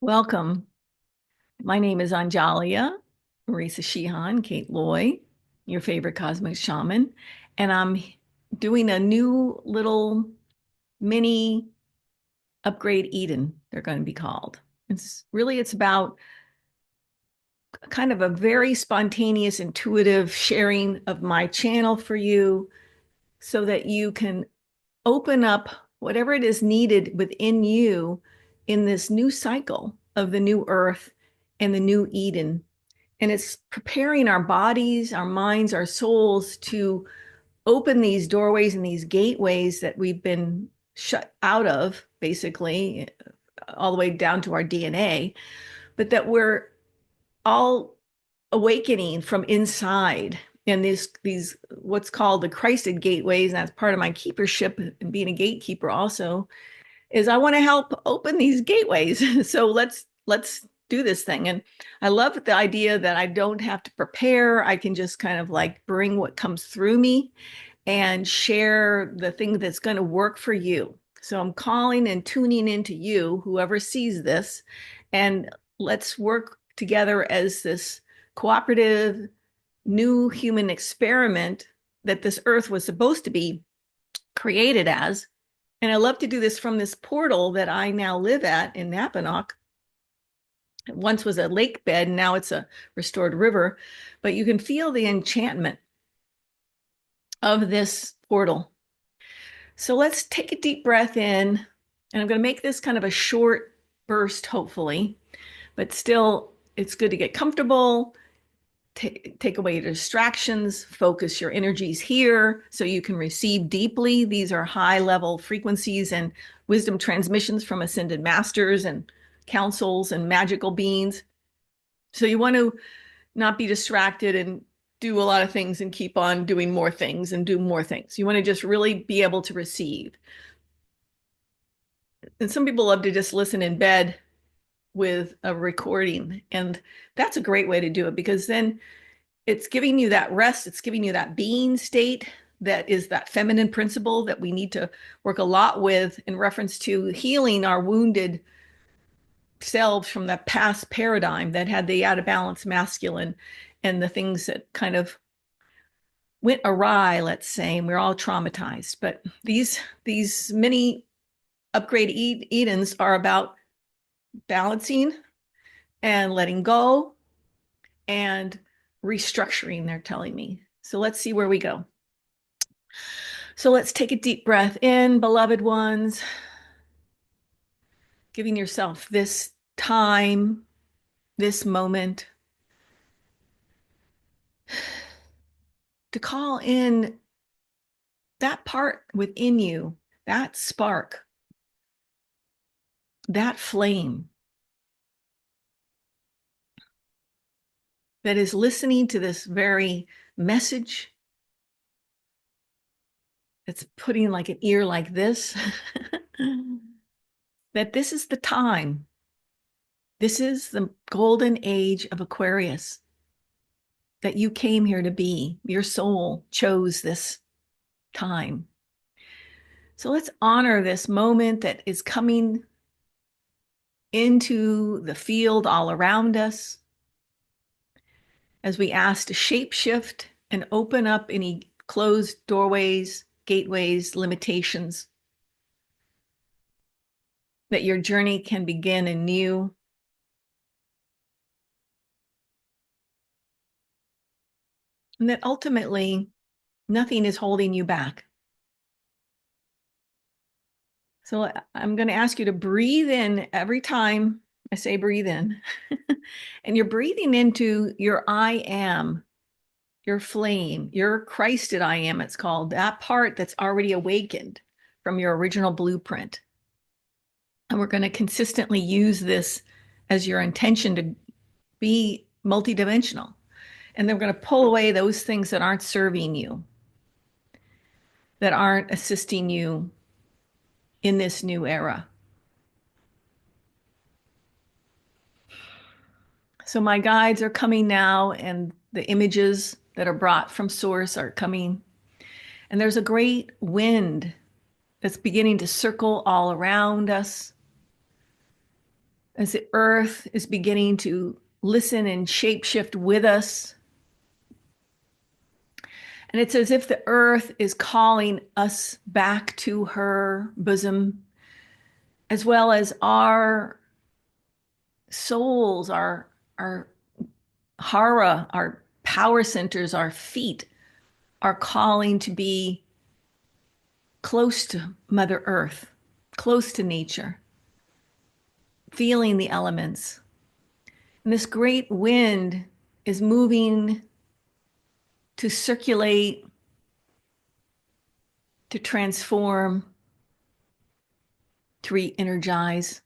Welcome. My name is Anjahlia, Marisa Sheehan, Kate Loy, your favorite cosmic shaman, and I'm doing a new little mini upgrade Eden, they're going to be called. It's about kind of a very spontaneous, intuitive sharing of my channel for you so that you can open up whatever it is needed within you in this new cycle of the new earth and the new Eden. And it's preparing our bodies, our minds, our souls to open these doorways and these gateways that we've been shut out of, basically, all the way down to our DNA, but that we're all awakening from inside. And these what's called the Christed gateways, and that's part of my keepership and being a gatekeeper also, is I want to help open these gateways. So let's do this thing. And I love the idea that I don't have to prepare. I can just kind of like bring what comes through me and share the thing that's going to work for you. So I'm calling and tuning into you, whoever sees this, and let's work together as this cooperative new human experiment that this earth was supposed to be created as. And I love to do this from this portal that I now live at in Napanoch. It once was a lake bed, and now it's a restored river. But you can feel the enchantment of this portal. So let's take a deep breath in. And I'm going to make this kind of a short burst, hopefully. But still, it's good to get comfortable. Take away your distractions, focus your energies here so you can receive deeply. These are high level frequencies and wisdom transmissions from ascended masters and councils and magical beings. So you want to not be distracted and do a lot of things and keep on doing more things and do more things. You want to just really be able to receive. And some people love to just listen in bed with a recording. And that's a great way to do it because then it's giving you that rest. It's giving you that being state that is that feminine principle that we need to work a lot with in reference to healing our wounded selves from that past paradigm that had the out of balance masculine and the things that kind of went awry, let's say, and we're all traumatized. But these mini upgrade Edens are about balancing and letting go and restructuring, they're telling me. So let's see where we go. So let's take a deep breath in, beloved ones, giving yourself this time, this moment to call in that part within you, that spark, that flame that is listening to this very message, that's putting like an ear like this, that this is the time. This is the golden age of Aquarius that you came here to be. Your soul chose this time. So let's honor this moment that is coming into the field all around us as we ask to shapeshift and open up any closed doorways, gateways, limitations, that your journey can begin anew. And that ultimately nothing is holding you back. So I'm going to ask you to breathe in every time I say breathe in. And you're breathing into your I am, your flame, your Christed I am, it's called, that part that's already awakened from your original blueprint. And we're going to consistently use this as your intention to be multidimensional. And then we're going to pull away those things that aren't serving you, that aren't assisting you in this new era. So my guides are coming now, and the images that are brought from source are coming. And there's a great wind that's beginning to circle all around us. as the earth is beginning to listen and shapeshift with us. And it's as if the earth is calling us back to her bosom, as well as our souls, our hara, our power centers, our feet are calling to be close to Mother Earth, close to nature, feeling the elements. And this great wind is moving to circulate, to transform, to re-energize.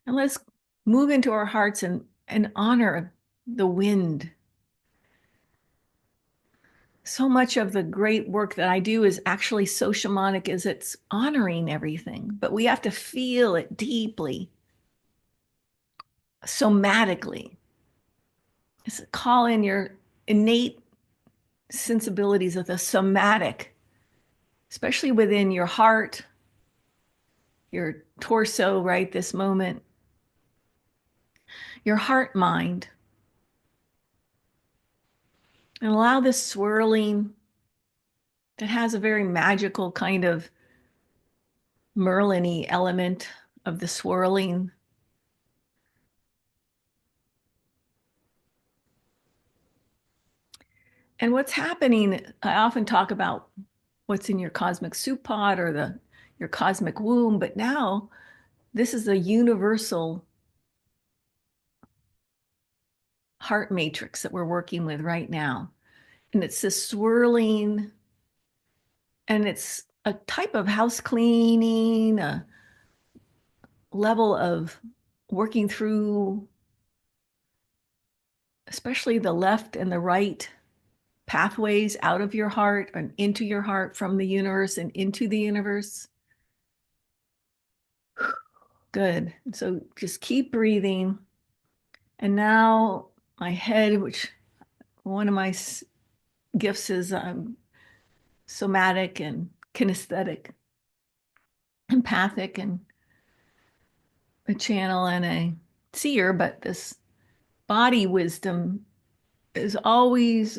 And let's move into our hearts and honor the wind. So much of the great work that I do is actually so shamanic as it's honoring everything, but we have to feel it deeply, somatically. It's call in your innate sensibilities of the somatic, especially within your heart, your torso, right this moment, your heart mind, and allow this swirling that has a very magical kind of Merlin-y element of the swirling. And what's happening, I often talk about what's in your cosmic soup pot or your cosmic womb, but now this is a universal heart matrix that we're working with right now. And it's this swirling, and it's a type of house cleaning, a level of working through, especially the left and the right pathways out of your heart and into your heart from the universe and into the universe. Good. So just keep breathing. And now my head, which one of my gifts is somatic and kinesthetic, empathic, and a channel and a seer, but this body wisdom is always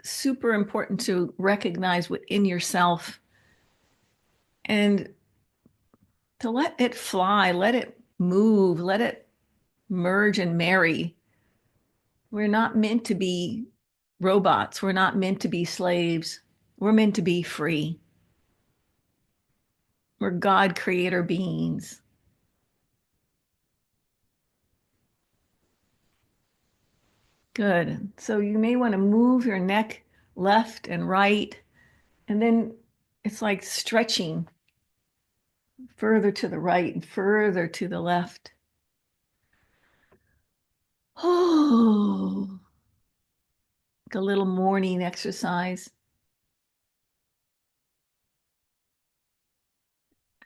super important to recognize within yourself and to let it fly, let it move, let it merge and marry. We're not meant to be robots. We're not meant to be slaves. We're meant to be free. We're God creator beings. Good. So you may want to move your neck left and right. And then it's like stretching further to the right and further to the left. Oh, like a little morning exercise.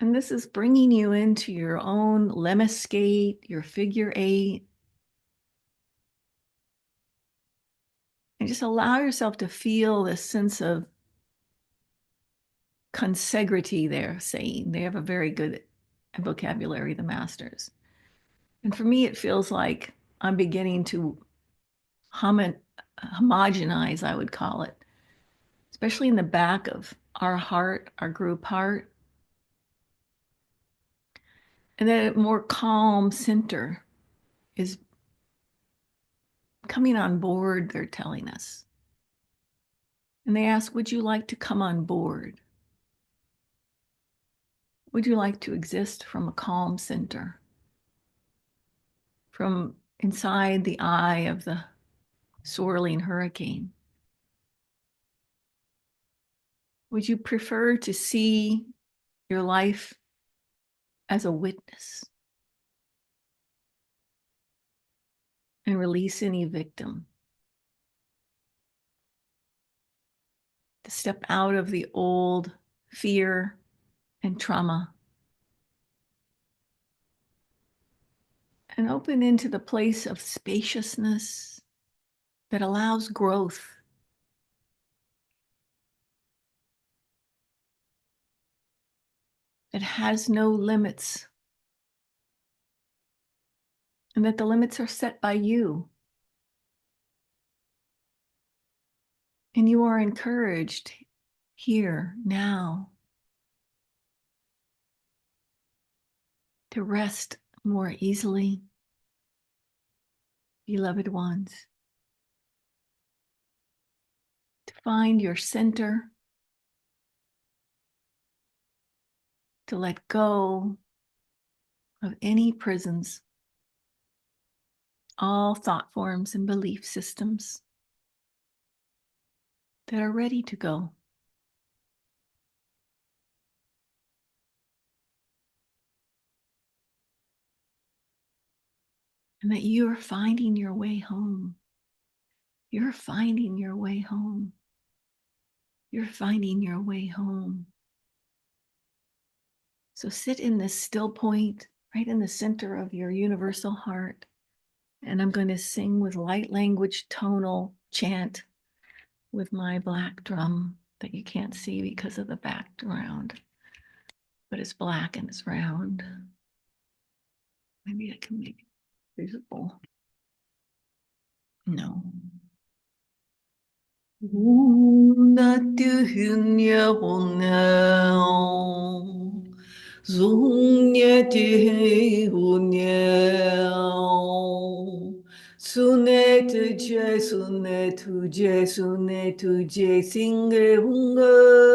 And this is bringing you into your own lemniscate, your figure eight. And just allow yourself to feel this sense of consegrity they're saying. They have a very good vocabulary, the masters. And for me, it feels like I'm beginning to homogenize, I would call it, especially in the back of our heart, our group heart. And then a more calm center is coming on board, they're telling us. And they ask, would you like to come on board? Would you like to exist from a calm center? From inside the eye of the swirling hurricane? Would you prefer to see your life as a witness and release any victim? To step out of the old fear and trauma and open into the place of spaciousness that allows growth. It has no limits. and that the limits are set by you. And you are encouraged here now to rest more easily, beloved ones, to find your center, to let go of any prisons, all thought forms and belief systems that are ready to go. And that you're finding your way home. You're finding your way home. You're finding your way home. So sit in this still point, right in the center of your universal heart. And I'm going to sing with light language tonal chant with my black drum that you can't see because of the background, but it's black and it's round. Maybe I can make it visible. No. Sunet je sunet je sunet je singe hunga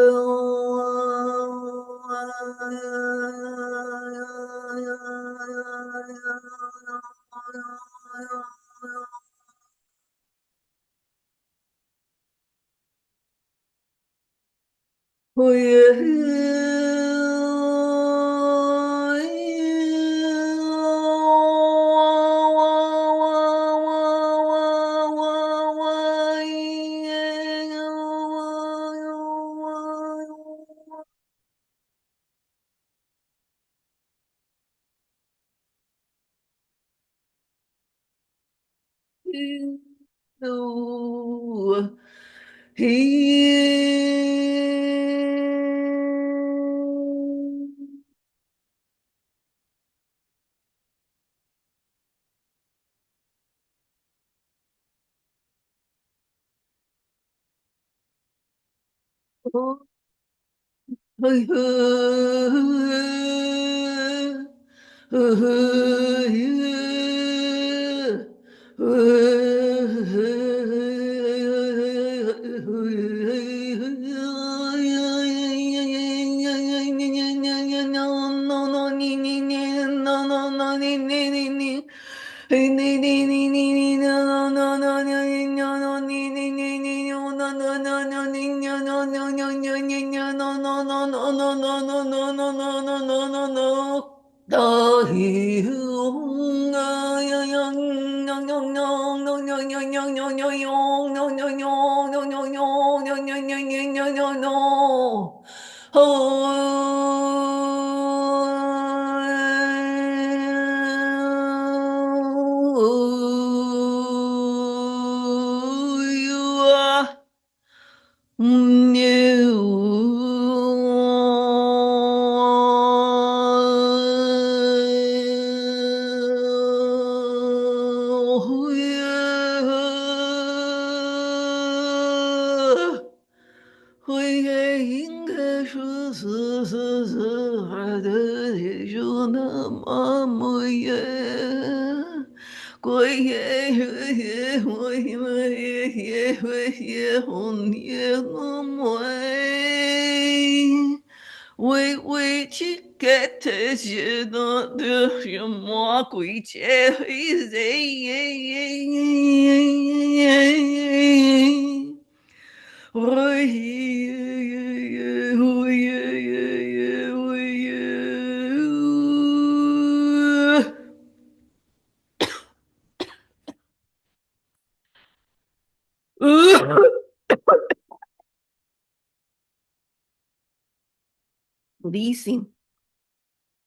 Releasing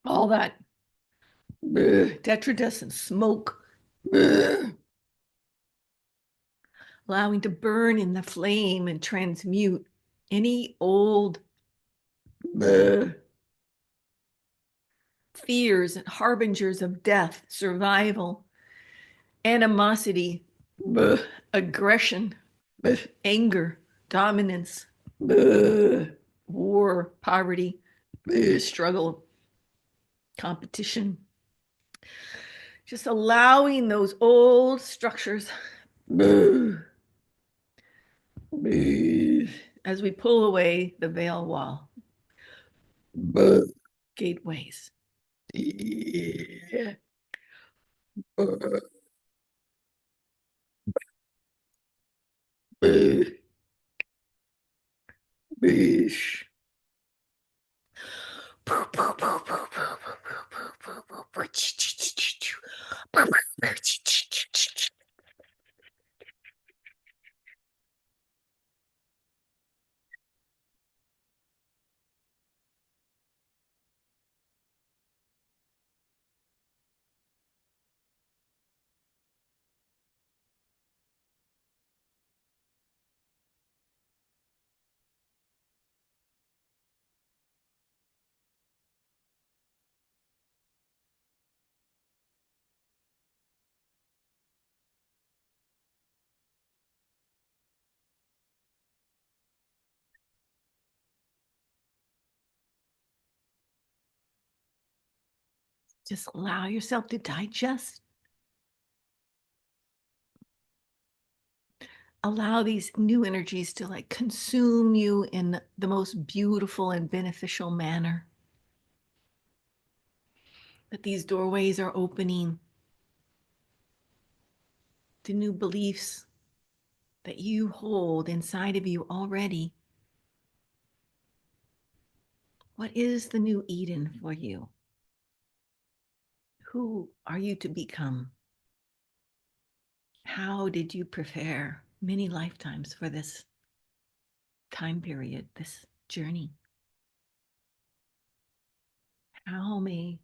all that detritus and smoke, allowing to burn in the flame and transmute any old fears and harbingers of death, survival, animosity, bleh, aggression, bleh, anger, dominance, bleh, war, poverty, bleh, struggle, competition. Just allowing those old structures bleh, bleh, as we pull away the veil wall, bleh, gateways. Yeah. Bish. Just allow yourself to digest. Allow these new energies to like consume you in the most beautiful and beneficial manner. That these doorways are opening to new beliefs that you hold inside of you already. What is the new Eden for you? Who are you to become? How did you prepare many lifetimes for this time period, this journey? How may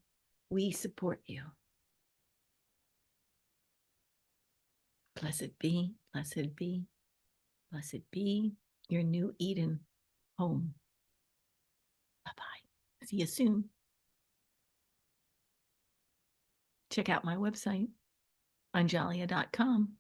we support you? Blessed be, blessed be, blessed be your new Eden home. Bye-bye. See you soon. Check out my website, anjahlia.com.